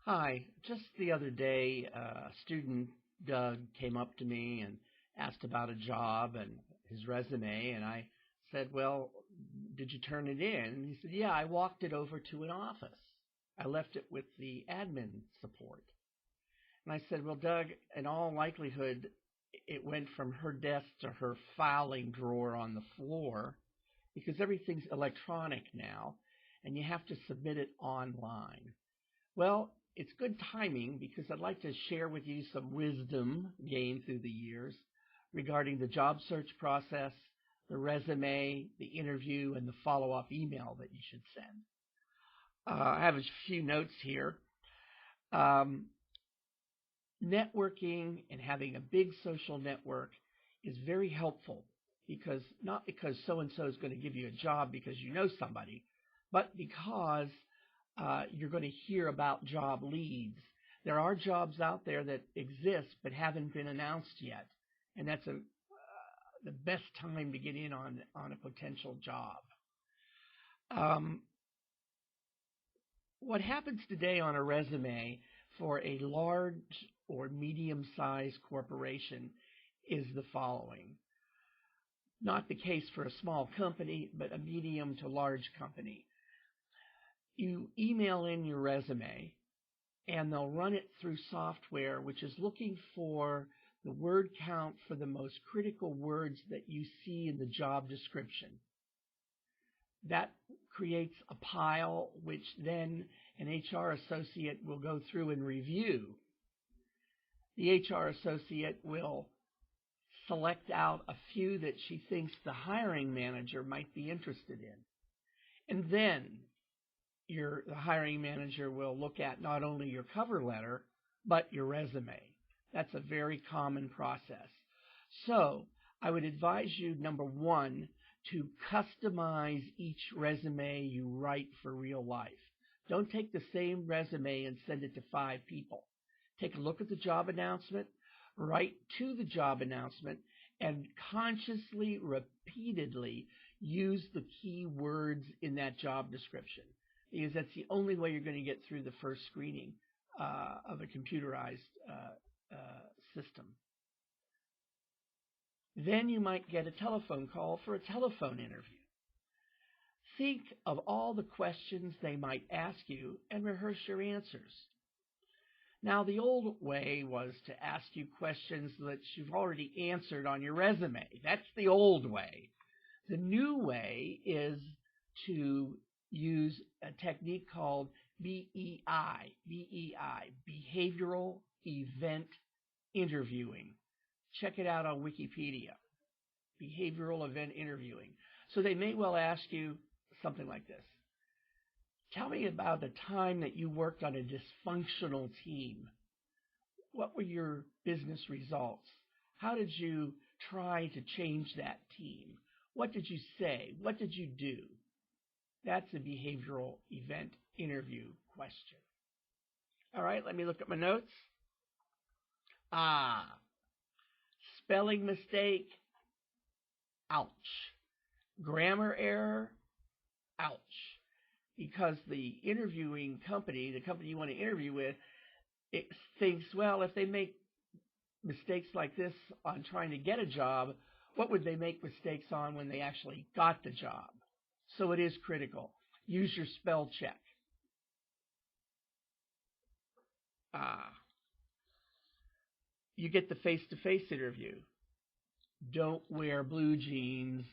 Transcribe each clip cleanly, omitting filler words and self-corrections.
Hi, just the other day, student Doug came up to me and asked about a job and his resume, and I said, "Well, did you turn it in?" And he said, "Yeah, I walked it over to an office. I left it with the admin support." And I said, "Well, Doug, in all likelihood, it went from her desk to her filing drawer on the floor because everything's electronic now, and you have to submit it online." Well, it's good timing because I'd like to share with you some wisdom gained through the years regarding the job search process, the resume, the interview, and the follow-up email that you should send. I have a few notes here. Um, Networking and having a big social network is very helpful because not because so-and-so is going to give you a job because you know somebody, but because you're going to hear about job leads. There are jobs out there that exist but haven't been announced yet, and that's the best time to get in on a potential job. What happens today on a resume for a large or medium-sized corporation is the following. Not the case for a small company, but a medium to large company. You email in your resume, and they'll run it through software which is looking for the word count for the most critical words that you see in the job description. That creates a pile which then an HR associate will go through and review. The HR associate will select out a few that she thinks the hiring manager might be interested in. And then the hiring manager will look at not only your cover letter, but your resume. That's a very common process. So I would advise you, number one, to customize each resume you write for real life. Don't take the same resume and send it to 5 people. Take a look at the job announcement, write to the job announcement, and consciously, repeatedly use the key words in that job description, because that's the only way you're going to get through the first screening of a computerized system. Then you might get a telephone call for a telephone interview. Think of all the questions they might ask you and rehearse your answers. Now, the old way was to ask you questions that you've already answered on your resume. That's the old way. The new way is to use a technique called BEI, Behavioral Event Interviewing. Check it out on Wikipedia, Behavioral Event Interviewing. So they may well ask you something like this. Tell me about the time that you worked on a dysfunctional team. What were your business results? How did you try to change that team? What did you say? What did you do? That's a behavioral event interview question. All right, let me look at my notes. Spelling mistake. Ouch. Grammar error. Ouch. Because the interviewing company, the company you want to interview with, it thinks, well, if they make mistakes like this on trying to get a job, what would they make mistakes on when they actually got the job? So it is critical. Use your spell check. You get the face-to-face interview. Don't wear blue jeans.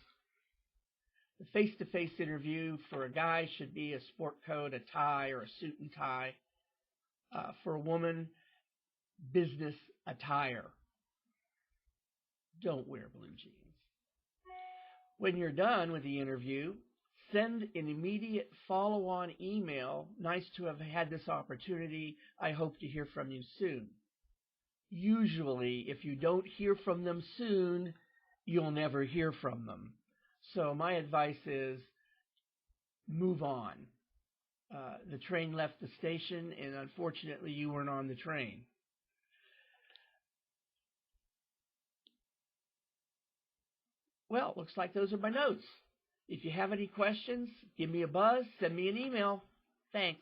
The face-to-face interview for a guy should be a sport coat, a tie, or a suit and tie. For a woman, business attire. Don't wear blue jeans. When you're done with the interview, send an immediate follow-on email. Nice to have had this opportunity. I hope to hear from you soon. Usually, if you don't hear from them soon, you'll never hear from them. So my advice is move on. The train left the station, and unfortunately, you weren't on the train. Well, looks like those are my notes. If you have any questions, give me a buzz, send me an email. Thanks.